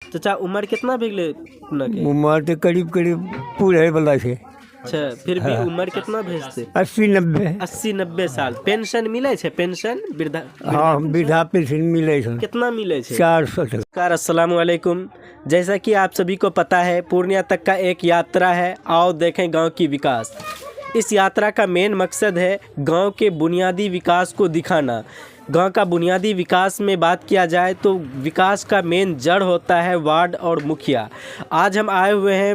चाचा उम्र कितना भेगले अपना के? उम्र तो करीब करीब पूरे वाला से अच्छा, फिर भी उम्र कितना भेजते? 80-90। 80-90 साल। पेंशन मिले छे? पेंशन वृद्धा हाँ, वृद्धा पेंशन मिले छे। कितना मिले छे? 400 तक। नमस्कार, अस्सलाम वालेकुम। जैसा कि आप सभी को पता है, पूर्णिया तक का एक यात्रा है। आओ देखें गांव की विकास। इस यात्रा का मेन मकसद है गांव के बुनियादी विकास को दिखाना। गांव का बुनियादी विकास में बात किया जाए तो विकास का मेन जड़ होता है वार्ड और मुखिया। आज हम आए हुए हैं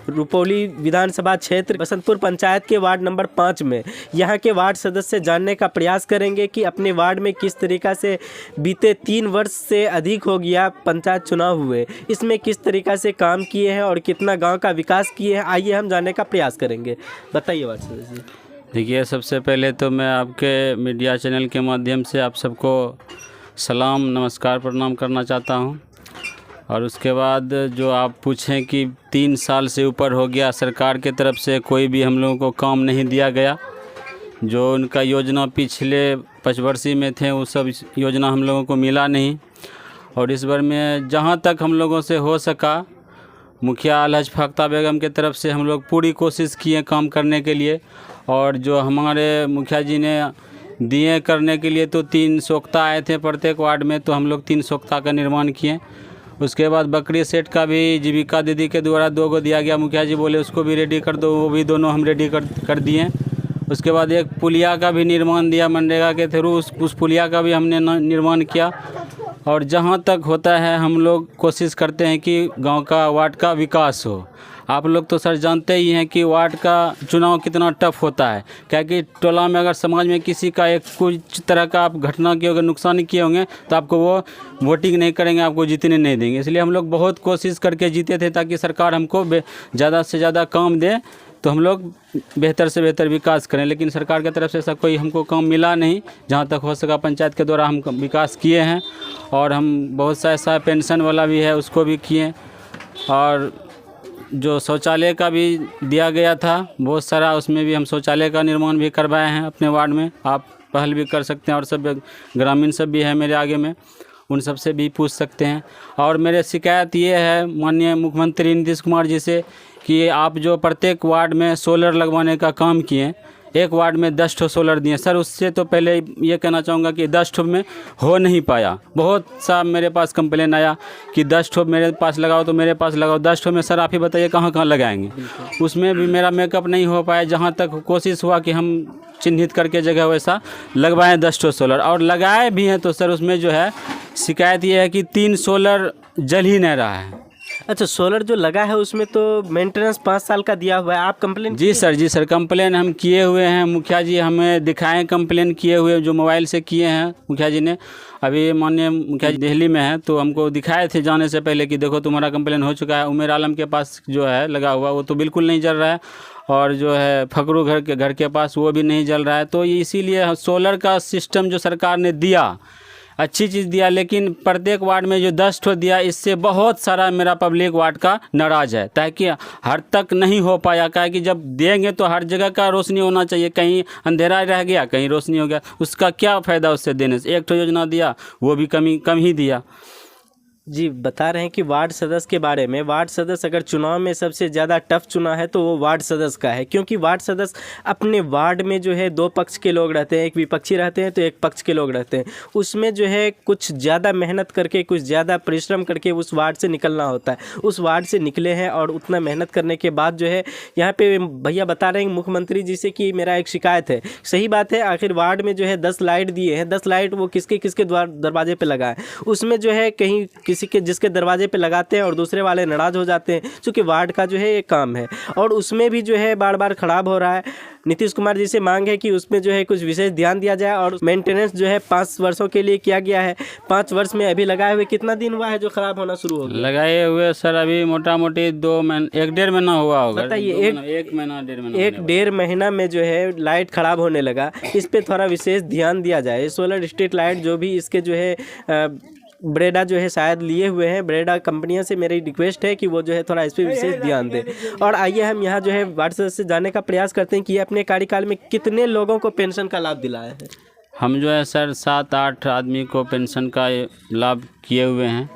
रुपौली विधानसभा क्षेत्र बसंतपुर पंचायत के वार्ड नंबर 5 में। यहाँ के वार्ड सदस्य जानने का प्रयास करेंगे कि अपने वार्ड में किस तरीक़ा से बीते 3 वर्ष से अधिक हो गया पंचायत चुनाव हुए, इसमें किस तरीक़ा से काम किए हैं और कितना गांव का विकास किए हैं। आइए हम जानने का प्रयास करेंगे। बताइए वार्ड सदस्य। देखिए, सबसे पहले तो मैं आपके मीडिया चैनल के माध्यम से आप सबको सलाम, नमस्कार, प्रणाम करना चाहता हूं। और उसके बाद जो आप पूछें कि 3 साल से ऊपर हो गया, सरकार के तरफ से कोई भी हम लोगों को काम नहीं दिया गया। जो उनका योजना पिछले 5 वर्षीय में थे वो सब योजना हम लोगों को मिला नहीं। और इस बार में जहां तक हम लोगों से हो सका, मुखिया अलहज फाख्ता बेगम के तरफ से हम लोग पूरी कोशिश किए काम करने के लिए। और जो हमारे मुखिया जी ने दिए करने के लिए तो 3 सोख्ता आए थे प्रत्येक वार्ड में, तो हम लोग 3 सोख्ता का निर्माण किए। उसके बाद बकरी सेट का भी जीविका दीदी के द्वारा 2 गो दिया गया। मुखिया जी बोले उसको भी रेडी कर दो, वो भी दोनों हम रेडी कर दिए। उसके बाद एक पुलिया का भी निर्माण दिया मनरेगा के थ्रू, उस पुलिया का भी हमने निर्माण किया। और जहाँ तक होता है हम लोग कोशिश करते हैं कि गांव का वार्ड का विकास हो। आप लोग तो सर जानते ही हैं कि वार्ड का चुनाव कितना टफ होता है, क्या कि टोला में अगर समाज में किसी का एक कुछ तरह का आप घटना की अगर नुकसान किए होंगे तो आपको वो वोटिंग नहीं करेंगे, आपको जीतने नहीं देंगे। इसलिए हम लोग बहुत कोशिश करके जीते थे ताकि सरकार हमको ज़्यादा से ज़्यादा काम दे तो हम लोग बेहतर से बेहतर विकास करें। लेकिन सरकार की तरफ से ऐसा कोई हमको काम मिला नहीं। जहाँ तक हो सका पंचायत के द्वारा हम विकास किए हैं। और हम बहुत सा ऐसा पेंशन वाला भी है उसको भी किए। और जो शौचालय का भी दिया गया था बहुत सारा, उसमें भी हम शौचालय का निर्माण भी करवाए हैं अपने वार्ड में। आप पहल भी कर सकते हैं। और सब ग्रामीण सब भी है मेरे आगे में, उन सब से भी पूछ सकते हैं। और मेरे शिकायत ये है माननीय मुख्यमंत्री नीतीश कुमार जी से कि आप जो प्रत्येक वार्ड में सोलर लगवाने का काम किए, एक वार्ड में 10 ठो सोलर दिए सर। उससे तो पहले ये कहना चाहूँगा कि 10 ठो में हो नहीं पाया। बहुत सा मेरे पास कंप्लेन आया कि 10 ठो मेरे पास लगाओ तो मेरे पास लगाओ, 10 ठो में सर आप ही बताइए कहाँ कहाँ लगाएंगे। उसमें भी मेरा मेकअप नहीं हो पाया। जहाँ तक कोशिश हुआ कि हम चिन्हित करके जगह वैसा लगवाएं 10 ठो सोलर, और लगाए भी हैं तो सर उसमें जो है शिकायत ये है कि 3 सोलर जल ही नहीं रहा है। अच्छा, सोलर जो लगा है उसमें तो मेंटेनेंस 5 साल का दिया हुआ है। आप कंप्लेन? जी सर कंप्लेन हम किए हुए हैं। मुखिया जी हमें दिखाएं कंप्लेन किए हुए, जो मोबाइल से किए हैं मुखिया जी ने। अभी माननीय मुखिया जी दिल्ली में है तो हमको दिखाए थे जाने से पहले कि देखो तुम्हारा कंप्लेन हो चुका है। उमेर आलम के पास जो है लगा हुआ वो तो बिल्कुल नहीं जल रहा है। और जो है फकरू घर के पास वो भी नहीं जल रहा है। तो इसीलिए सोलर का सिस्टम जो सरकार ने दिया अच्छी चीज़ दिया, लेकिन प्रत्येक वार्ड में जो 10 ठो दिया इससे बहुत सारा मेरा पब्लिक वार्ड का नाराज़ है, ताकि हर तक नहीं हो पाया। क्या कि जब देंगे तो हर जगह का रोशनी होना चाहिए, कहीं अंधेरा रह गया कहीं रोशनी हो गया, उसका क्या फ़ायदा उससे देने से। 1 ठो योजना दिया वो भी कम ही दिया। जी, बता रहे हैं कि वार्ड सदस्य के बारे में। वार्ड सदस्य अगर चुनाव में सबसे ज़्यादा टफ चुना है तो वो वार्ड सदस्य का है, क्योंकि वार्ड सदस्य अपने वार्ड में जो है 2 पक्ष के लोग रहते हैं, एक विपक्षी रहते हैं तो एक पक्ष के लोग रहते हैं। उसमें जो है कुछ ज़्यादा मेहनत करके, कुछ ज़्यादा परिश्रम करके उस वार्ड से निकलना होता है। उस वार्ड से निकले हैं और उतना मेहनत करने के बाद जो है यहाँ पे भैया बता रहे हैं मुख्यमंत्री जी से कि मेरा एक शिकायत है। सही बात है, आखिर वार्ड में जो है 10 लाइट दिए हैं, 10 लाइट वो किसके दरवाजे पर लगाए। उसमें जो है कहीं किसी के जिसके दरवाजे पे लगाते हैं और दूसरे वाले नाराज़ हो जाते हैं, क्योंकि वार्ड का जो है ये काम है। और उसमें भी जो है बार बार ख़राब हो रहा है। नीतीश कुमार जी से मांग है कि उसमें जो है कुछ विशेष ध्यान दिया जाए। और मेंटेनेंस जो है 5 वर्षों के लिए किया गया है। 5 वर्ष में अभी लगाए हुए कितना दिन हुआ है जो ख़राब होना शुरू हो गया? लगाए हुए सर अभी मोटा मोटी 2 महीना 1-1.5 महीना हुआ होगा। बताइए, 1 महीना 1.5 महीना 1-1.5 महीना में जो है लाइट ख़राब होने लगा। इस पर थोड़ा विशेष ध्यान दिया जाए। सोलर स्ट्रीट लाइट जो भी इसके जो है ब्रेडा जो है शायद लिए हुए हैं, ब्रेडा कंपनियों से मेरी रिक्वेस्ट है कि वो जो है थोड़ा इस पर विशेष ध्यान दें। और आइए हम यहाँ जो है वार्ड सदस्य से जानने का प्रयास करते हैं कि ये अपने कार्यकाल में कितने लोगों को पेंशन का लाभ दिलाया है। हम जो है सर 7-8 आदमी को पेंशन का लाभ किए हुए हैं।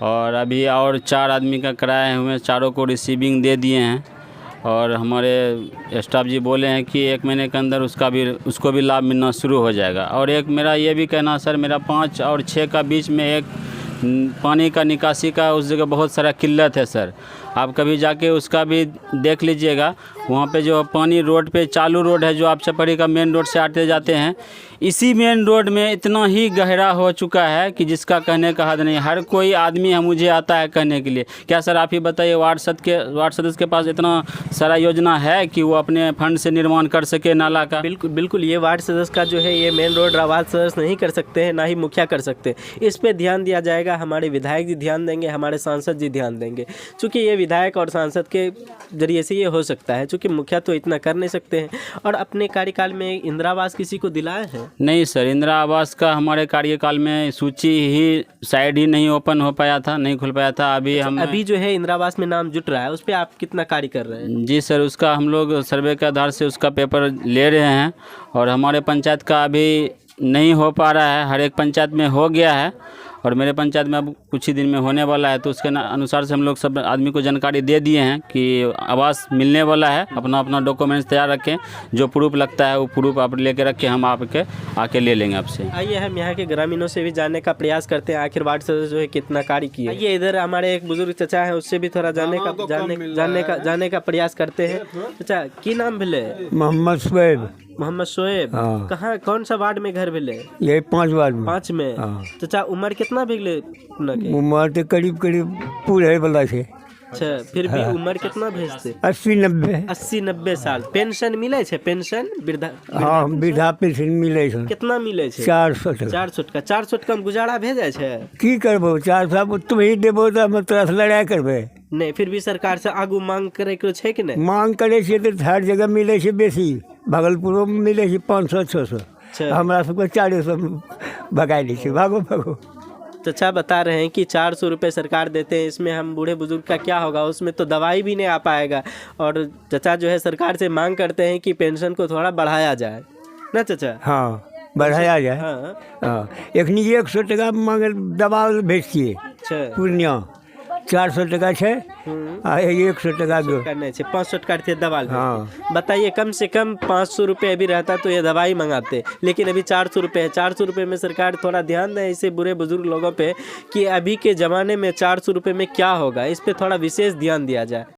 और अभी और 4 आदमी का कराए हुए हैं, चारों को रिसीविंग दे दिए हैं। और हमारे स्टाफ जी बोले हैं कि 1 महीने के अंदर उसको भी लाभ मिलना शुरू हो जाएगा। और एक मेरा ये भी कहना सर, मेरा 5 और 6 का बीच में एक पानी का निकासी का उस जगह बहुत सारा किल्लत है सर। आप कभी जाके उसका भी देख लीजिएगा। वहाँ पे जो पानी रोड पे चालू रोड है, जो आप चपड़ी का मेन रोड से आते जाते हैं, इसी मेन रोड में इतना ही गहरा हो चुका है कि जिसका कहने का हद नहीं। हर कोई आदमी मुझे आता है कहने के लिए। क्या सर आप ही बताइए, वार्ड सदस्य के पास इतना सारा योजना है कि वो अपने फंड से निर्माण कर सके नाला का? बिल्कुल बिल्कुल, ये वार्ड सदस्य का जो है ये मेन रोड वार्ड सदस्य नहीं कर सकते हैं, ना ही मुखिया कर सकते। इस पे ध्यान दिया जाएगा, हमारे विधायक जी ध्यान देंगे, हमारे सांसद जी ध्यान देंगे। चूँकि ये विधायक और सांसद के जरिए से ये हो सकता है, चूँकि मुखिया तो इतना कर नहीं सकते हैं। और अपने कार्यकाल में इंदिरा आवास किसी को दिलाए हैं? नहीं सर, इंदिरा आवास का हमारे कार्यकाल में सूची ही साइड ही नहीं ओपन हो पाया था, नहीं खुल पाया था। अभी जो है इंदिरा आवास में नाम जुट रहा है, उस पर आप कितना कार्य कर रहे हैं? जी सर, उसका हम लोग सर्वे के आधार से उसका पेपर ले रहे हैं। और हमारे पंचायत का अभी नहीं हो पा रहा है, हर एक पंचायत में हो गया है और मेरे पंचायत में अब कुछ ही दिन में होने वाला है। तो उसके अनुसार से हम लोग सब आदमी को जानकारी दे दिए हैं कि आवास मिलने वाला है। अपना अपना डॉक्यूमेंट्स तैयार रखें, जो प्रूफ लगता है वो प्रूफ आप लेके रखें, हम आपके आके ले लेंगे आपसे। आइए हम यहाँ के ग्रामीणों से भी जानने का प्रयास करते हैं, आखिर वार्ड सदस्य जो है कितना कार्य किया। ये इधर हमारे एक बुजुर्ग चचा है, उससे भी थोड़ा जानने का प्रयास करते हैं। चचा की नाम भेले? मोहम्मद शुएब। मोहम्मद शोएब। हाँ। कहाँ कौन सा वार्ड में घर भेले? ये 5 वार्ड में। 5 में। हाँ। चचा उम्र कितना भेले अपना के? उम्र तो करीब करीब पूरे वाला से। अच्छा, फिर भी उम्र कितना भेजते? 80-90 साल। पेंशन मिले छे? पेंशन वृद्धा? हाँ, वृद्धा पेंशन मिले छै। कितना मिले छे? 400 टका। 400 टका में गुजारा भेजे छे? की करबो, 400 तुम ही देबो तो हम तोरा से लड़ाई करबे। नहीं, फिर भी सरकार से आगू मांग करे के छै कि नहीं? मांग करे छियै तो हर जगह मिले छै बेसी। भागलपुर में मिले छै 500-600, हमरा सबके 400 भगाई दै छै। भागो। चचा बता रहे हैं कि 400 रुपये सरकार देते हैं, इसमें हम बूढ़े बुजुर्ग का क्या होगा? उसमें तो दवाई भी नहीं आ पाएगा। और चचा जो है सरकार से मांग करते हैं कि पेंशन को थोड़ा बढ़ाया जाए ना चचा? हाँ, बढ़ाया जाए। हाँ, एखनी 100 टका मांगे दवा भेजतिए पूर्णिया। 400 टका है, 100 टका करने से 500 टका दवा। हाँ। बताइए, कम से कम 500 रुपये अभी रहता तो ये दवाई मंगाते, लेकिन अभी 400 रुपये है। 400 रुपये में सरकार थोड़ा ध्यान दें ऐसे बुरे बुजुर्ग लोगों पे कि अभी के ज़माने में 400 रुपये में क्या होगा, इस पर थोड़ा विशेष ध्यान दिया जाए।